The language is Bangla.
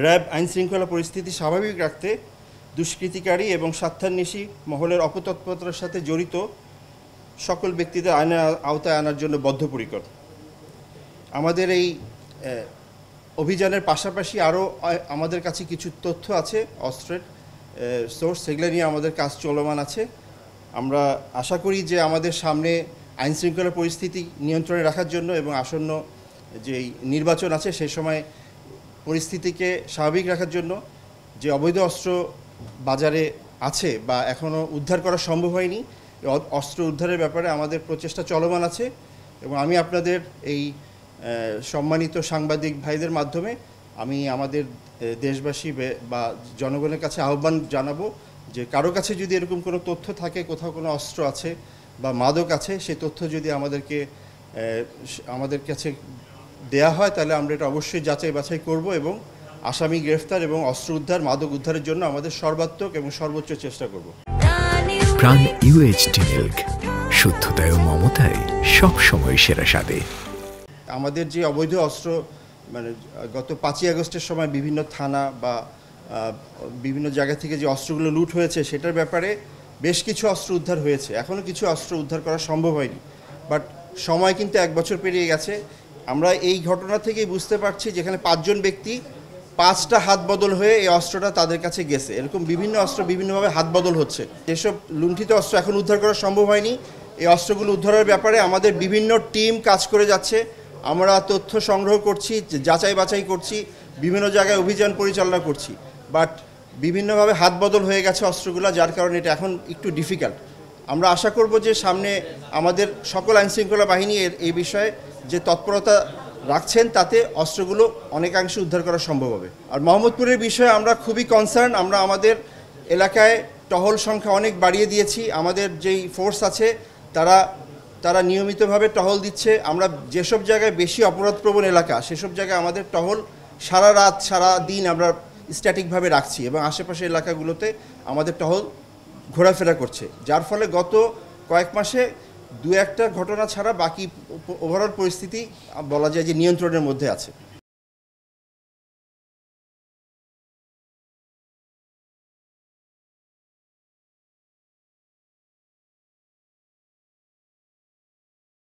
র্যাব আইনশৃঙ্খলা পরিস্থিতি স্বাভাবিক রাখতে দুষ্কৃতিকারী এবং স্বার্থান্বেষী মহলের অপতৎপরতার সাথে জড়িত সকল ব্যক্তিদের আইনের আওতায় আনার জন্য বদ্ধপরিকর। আমাদের এই অভিযানের পাশাপাশি আরও আমাদের কাছে কিছু তথ্য আছে, অস্ত্রের সোর্স, সেগুলো নিয়ে আমাদের কাজ চলমান আছে। আমরা আশা করি যে আমাদের সামনে আইনশৃঙ্খলা পরিস্থিতি নিয়ন্ত্রণে রাখার জন্য এবং আসন্ন যে নির্বাচন আছে সেই সময় পরিস্থিতিকে স্বাভাবিক রাখার জন্য যে অবৈধ অস্ত্র বাজারে আছে বা এখনও উদ্ধার করা সম্ভব হয়নি, অস্ত্র উদ্ধারের ব্যাপারে আমাদের প্রচেষ্টা চলমান আছে। এবং আমি আপনাদের এই সম্মানিত সাংবাদিক ভাইদের মাধ্যমে আমি আমাদের দেশবাসী বা জনগণের কাছে আহ্বান জানাবো যে কারো কাছে যদি এরকম কোনো তথ্য থাকে, কোথাও কোনো অস্ত্র আছে বা মাদক আছে, সেই তথ্য যদি আমাদের কাছে দেয়া হয় তাহলে আমরা এটা অবশ্যই যাচাই বাছাই করব এবং আসামি গ্রেফতার এবং অস্ত্র উদ্ধার, মাদক উদ্ধারের জন্য আমাদের সর্বাত্মক এবং সর্বোচ্চ চেষ্টা করব। প্রাণ UHT মিল্ক, শুদ্ধতায় ও মমতায় সব সময় সেরা স্বাদে। আমাদের যে অবৈধ অস্ত্র মানে গত 5ই আগস্টের সময় বিভিন্ন থানা বা বিভিন্ন জায়গা থেকে যে অস্ত্রগুলো লুট হয়েছে সেটার ব্যাপারে বেশ কিছু অস্ত্র উদ্ধার হয়েছে। এখনও কিছু অস্ত্র উদ্ধার করা সম্ভব হয়নি, বাট সময় কিন্তু 1 বছর পেরিয়ে গেছে। আমরা এই ঘটনা থেকেই বুঝতে পারছি যেখানে 5 জন ব্যক্তি 5টা হাত বদল হয়ে এই অস্ত্রটা তাদের কাছে গেছে। এরকম বিভিন্ন অস্ত্র বিভিন্নভাবে হাত বদল হচ্ছে। যেসব লুণ্ঠিত অস্ত্র এখন উদ্ধার করা সম্ভব হয়নি, এই অস্ত্রগুলো উদ্ধারের ব্যাপারে আমাদের বিভিন্ন টিম কাজ করে যাচ্ছে। আমরা তথ্য সংগ্রহ করছি, যাচাই বাছাই করছি, বিভিন্ন জায়গায় অভিযান পরিচালনা করছি, বাট বিভিন্নভাবে হাত বদল হয়ে গেছে অস্ত্রগুলো, যার কারণে এটা এখন একটু ডিফিকাল্ট। আমরা আশা করব যে সামনে আমাদের সকল আইনশৃঙ্খলা বাহিনী এই বিষয়ে যে তৎপরতা রাখছেন তাতে অস্ত্রগুলো অনেকাংশে উদ্ধার করা সম্ভব হবে। আর মোহাম্মদপুরের বিষয়ে আমরা খুবই কনসার্ন। আমরা আমাদের এলাকায় টহল সংখ্যা অনেক বাড়িয়ে দিয়েছি। আমাদের যেই ফোর্স আছে তারা নিয়মিতভাবে টহল দিচ্ছে। আমরা যেসব জায়গায় বেশি অপরাধপ্রবণ এলাকা সেসব জায়গায় আমাদের টহল সারা রাত সারা দিন আমরা স্ট্যাটিকভাবে রাখছি এবং আশেপাশের এলাকাগুলোতে আমাদের টহল ঘোরাফেরা করছে, যার ফলে গত কয়েক মাসে 2-1টা ঘটনা ছাড়া বাকি ওভারঅল পরিস্থিতি বলা যায় যে নিয়ন্ত্রণের মধ্যে আছে।